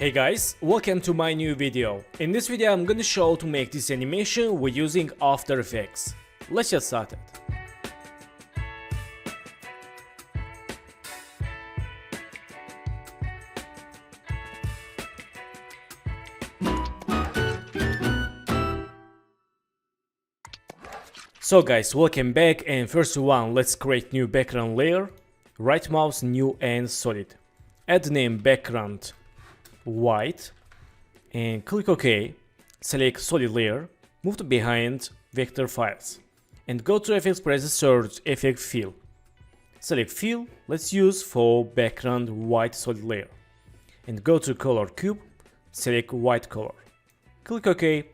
Hey guys, welcome to my new video. In this video I'm gonna show how to make this animation with using After Effects. Let's get started. So guys, welcome back, and first one, let's create new background layer. Right mouse, new and solid. Add name background white and click OK. Select solid layer, move to behind vector files and go to effects, press the search effect fill. Select fill, let's use for background white solid layer and go to color cube, select white color. Click OK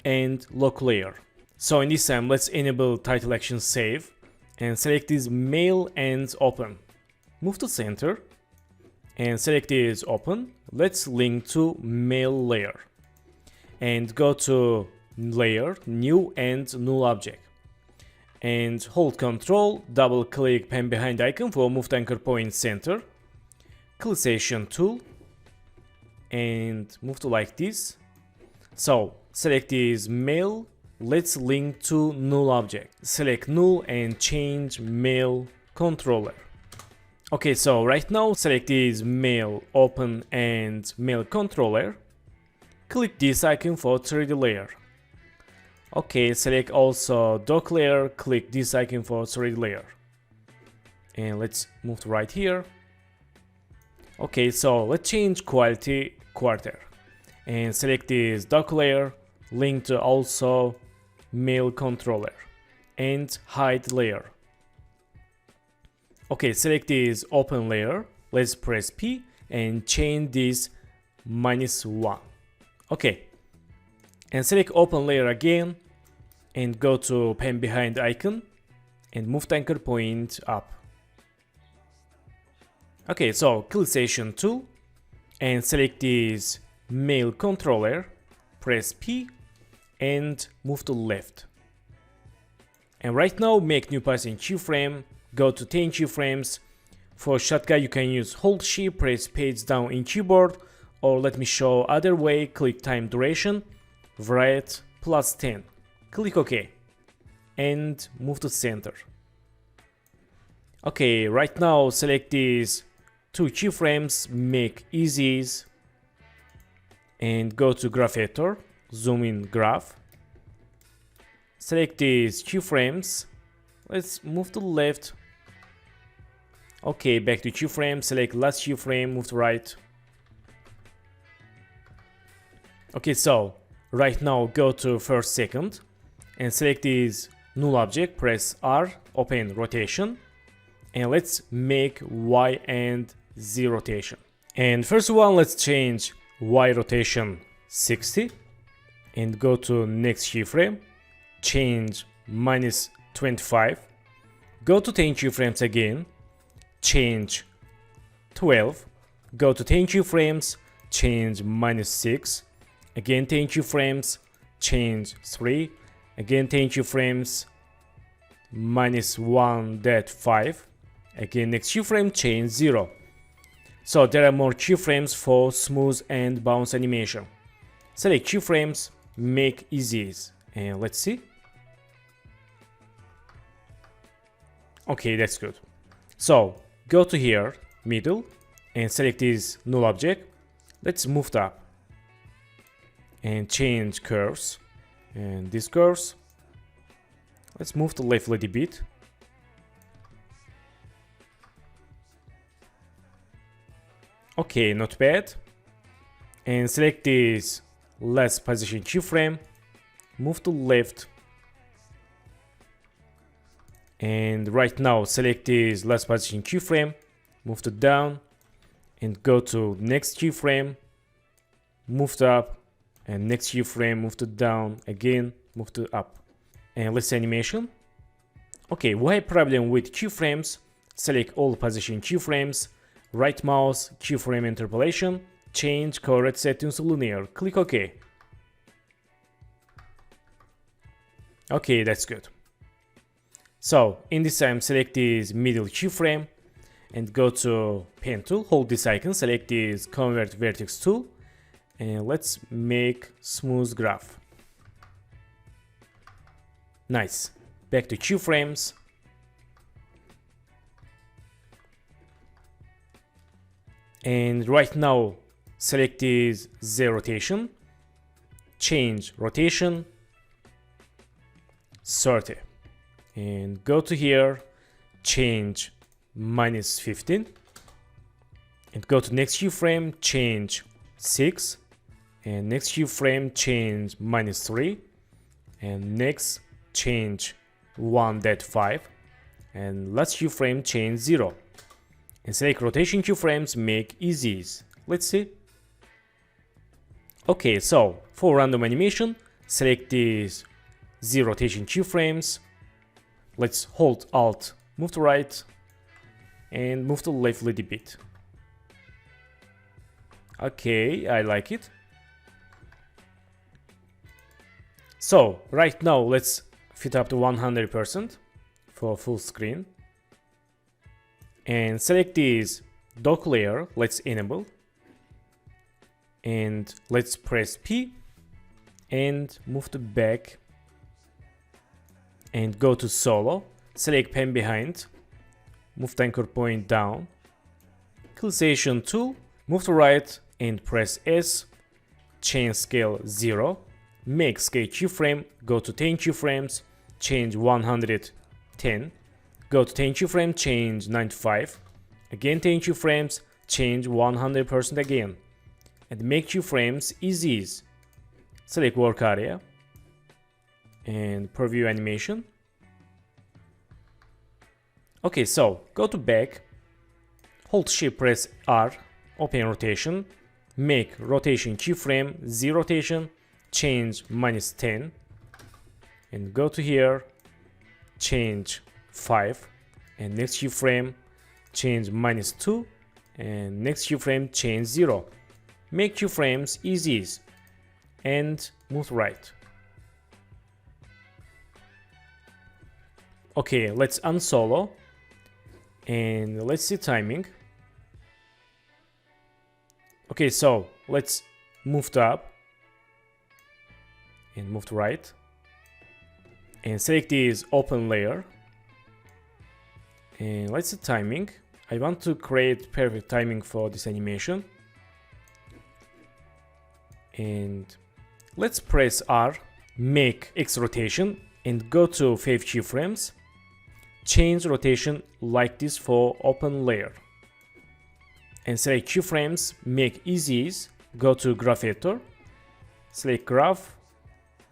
and lock layer. So in this time, let's enable title action save and select this mail and open. Move to center and select this open. Let's link to mail layer and go to layer, new and null object. And hold Ctrl, double click pen behind icon for move to anchor point center. Click session tool and move to like this. So select this mail. Let's link to null object. Select null and change mail controller. Okay, so right now select this mail open and mail controller. Click this icon for 3D layer. Okay, select also dock layer, click this icon for 3D layer. And let's move to right here. Okay, so let's change quality quarter. And select this dock layer, link to also mail controller and hide layer. Okay, select this open layer. Let's press P and change this -1. Okay, and select open layer again and go to pen behind icon and move the anchor point up. Okay, so click session tool and select this mail controller, press P and move to left. And right now make new path in keyframe, go to 10 keyframes. For shortcut you can use hold shift, press page down in keyboard, or let me show other way, click time duration, variate +10. Click OK and move to center. Okay, right now select these 2 keyframes, make easies and go to graph editor. Zoom in graph. Select these keyframes. Let's move to the left. Okay, back to keyframe. Select last keyframe, move to right. Okay, so right now go to first second and select this null object. Press R, open rotation, and let's make Y and Z rotation. And first one, let's change Y rotation 60. And go to next keyframe, change -25, go to 10 keyframes again, change 12, go to 10 keyframes, change -6, again 10 keyframes, change 3, again 10 keyframes, -1.5, again next keyframe, change 0. So there are more keyframes for smooth and bounce animation. Select keyframes, make easies, and let's see. Okay, that's good. So go to here, middle, and select this null object. Let's move it up and change curves, and these curves, let's move to left a little bit. Okay, not bad. And select this last position keyframe, move to left, and right now select this last position keyframe, move to down, and go to next keyframe, move to up, and next keyframe, move to down again, move to up. And let's see animation. Okay, we have problem with keyframes. Select all position keyframes, right mouse, keyframe interpolation, change correct settings to linear, click OK. Okay, that's good. So in this time, select this middle keyframe and go to pen tool, hold this icon, select this convert vertex tool and let's make smooth graph. Nice. Back to keyframes. And right now select is the rotation, change rotation 30, and go to here, change -15, and go to next keyframe, change 6, and next keyframe, change -3, and next change 1.5, and last keyframe, change 0. And select rotation keyframes, make easies. Let's see. Okay, so for random animation, select these Z rotation keyframes. Let's hold Alt, move to right, and move to left a little bit. Okay, I like it. So right now let's fit up to 100% for full screen. And select this dock layer, let's enable. And let's press P and move to back. And go to solo, select pen behind, move the anchor point down, Clisation tool, move to right and press S, change scale 0, make scale keyframe, go to 10 keyframes, change 110, go to 10 keyframe, change 95, again 10 keyframes, change 100% again, and make keyframes easies. Select work area and preview animation. Okay, so go to back, hold shift, press R, open rotation, make rotation keyframe Z rotation, change -10, and go to here, change 5, and next keyframe, change -2, and next keyframe, change 0. Make keyframes easies and move right. Okay, let's unsolo and let's see timing. Okay, so let's move to up and move to right and select this open layer and let's see timing. I want to create perfect timing for this animation, and let's press R, make X rotation and go to 5 keyframes, change rotation like this for open layer, and select keyframes, make easies, go to graph editor, select graph,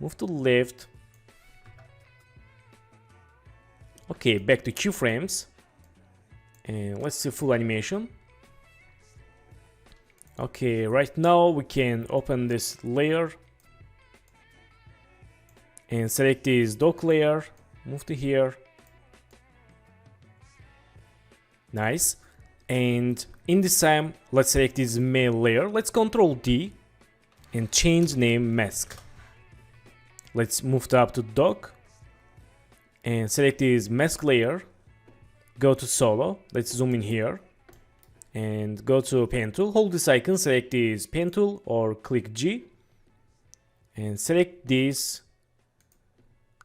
move to left. Okay, back to keyframes and let's see full animation. Okay, right now we can open this layer and select this dock layer, move to here. Nice. And in this time, let's select this main layer. Let's Ctrl D and change name mask. Let's move up to dock and select this mask layer. Go to solo. Let's zoom in here and go to pen tool. Hold this icon, select this pen tool or click G and select this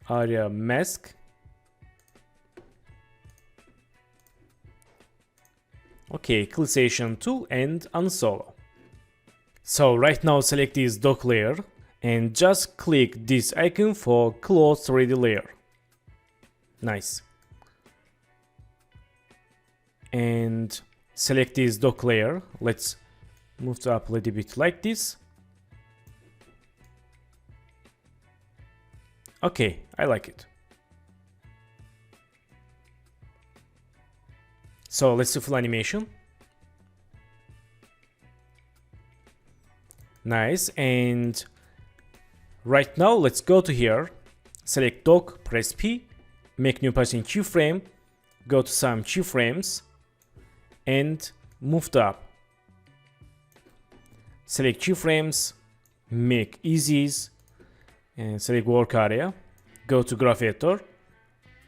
area mask. Okay, Clisation tool and unsolo. So right now select this dock layer and just click this icon for close 3D layer. Nice. And select this dock layer. Let's move it up a little bit like this. Okay, I like it. So let's do full animation. Nice. And right now let's go to here, select dock, press P, make new position keyframe, go to some keyframes and move to up. Select keyframes, make easies and select work area, go to graph editor,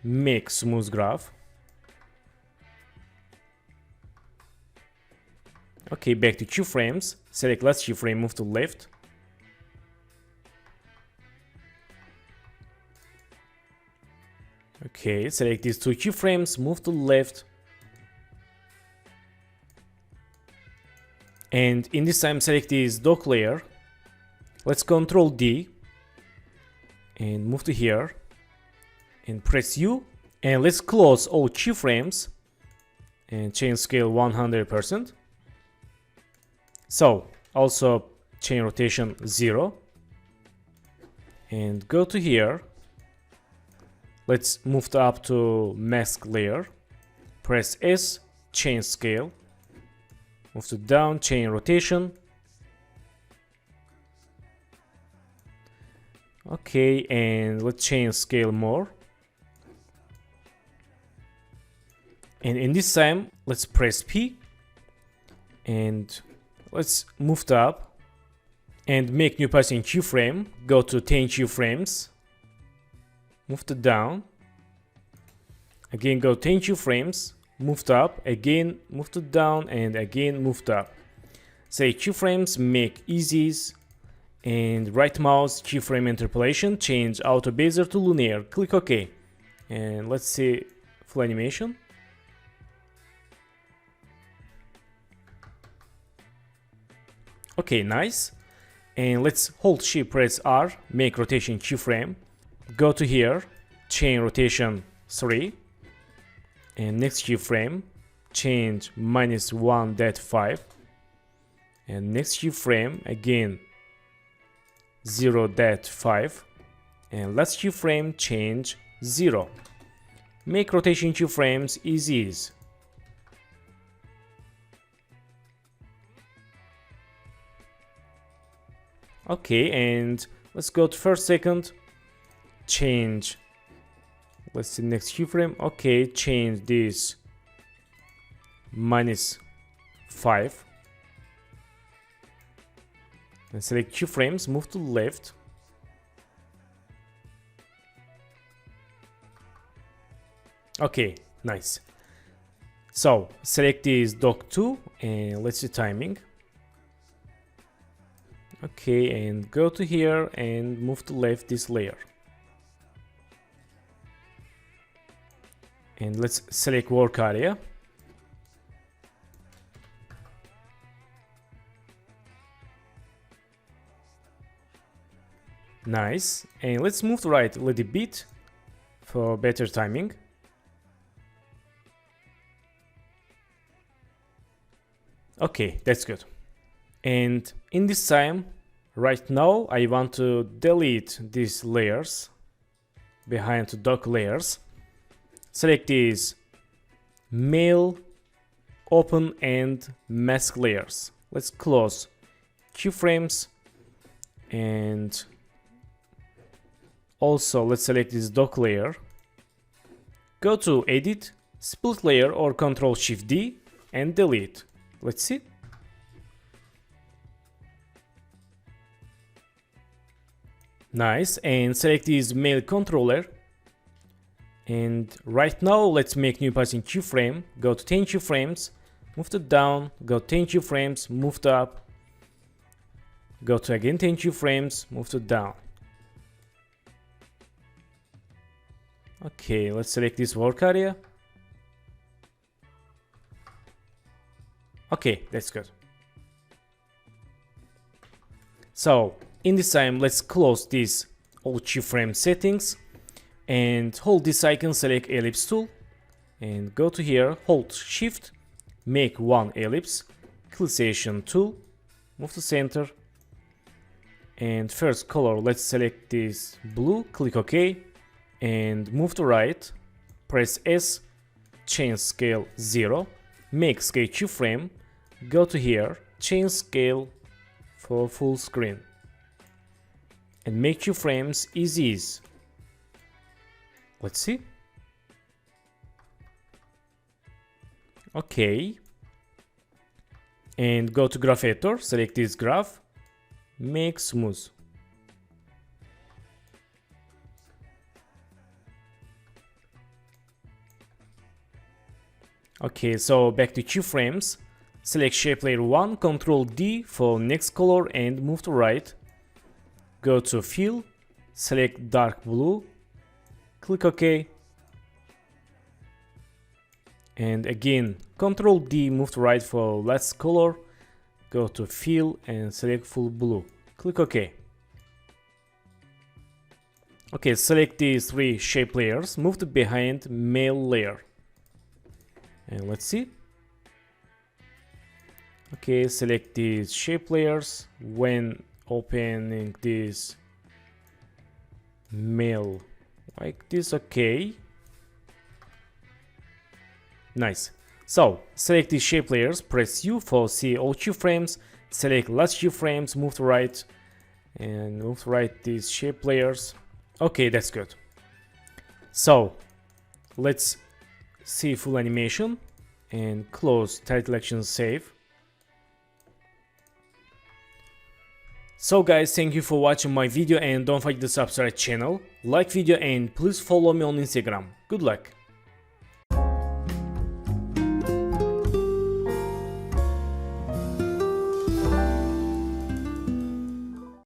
make smooth graph. Okay, back to keyframes, Select last keyframe, move to left. Okay, select these two keyframes, move to left. And in this time, select this dock layer. Let's Ctrl D and move to here and press U. And let's close all keyframes and change scale 100%. So also change rotation 0 and go to here. Let's move up to mask layer. Press S, change scale. Move to down, change rotation. Okay, and let's change scale more. And in this time, let's press P and let's move up and make new passing keyframe. Go to 10 keyframes. Move to down. Again, go 10 keyframes. Move to up. Again, move to down, and again, move to up. Say keyframes, make easies, and right mouse, keyframe interpolation, change auto bezier to linear. Click OK. And let's see full animation. Okay, nice. And let's hold Shift, press R, make rotation keyframe. Go to here, change rotation 3. And next keyframe, change -1.5. And next keyframe, again 0.5. And last keyframe, change 0. Make rotation keyframes easy. Okay, and let's go to first, second, change. Let's see next keyframe. Okay, change this -5. And select keyframes, move to left. Okay, nice. So select this dock 2 and let's see timing. Okay, and go to here and move to left this layer. And let's select work area. Nice. And let's move to right a little bit for better timing. Okay, that's good. And in this time, right now, I want to delete these layers behind the dock layers. Select these mail, open, and mask layers. Let's close keyframes, and also let's select this dock layer. Go to Edit, Split Layer, or Ctrl-Shift-D and delete. Let's see. Nice, and select this mail controller. And right now, let's make new passing keyframe. Go to 10 keyframes, move to down, go 10 keyframes, move to up. Go to again 10 keyframes, move to down. Okay, let's select this work area. Okay, that's good. So in this time, let's close these all keyframe settings and hold this icon, select ellipse tool and go to here, hold shift, make one ellipse, clickation tool, move to center, and first color, let's select this blue, click OK, and move to right, press S, change scale 0, make scale keyframe, go to here, change scale for full screen, and make keyframes easy. Let's see. Okay. And go to graph editor, select this graph, make smooth. Okay, so back to keyframes. Select shape layer 1, Ctrl D for next color and move to right. Go to fill, select dark blue, click OK. And again, Ctrl D, move to right for last color. Go to fill and select full blue. Click OK. Okay, select these 3 shape layers, move to behind male layer. And let's see. Okay, select these shape layers. When opening this male like this, okay. Nice. So, select these shape layers, press U for see all keyframes, select last keyframes, move to right, and move to right these shape layers. Okay, that's good. So, let's see full animation, and close title action save. So guys, thank you for watching my video and don't forget to subscribe channel, like video and please follow me on Instagram. Good luck!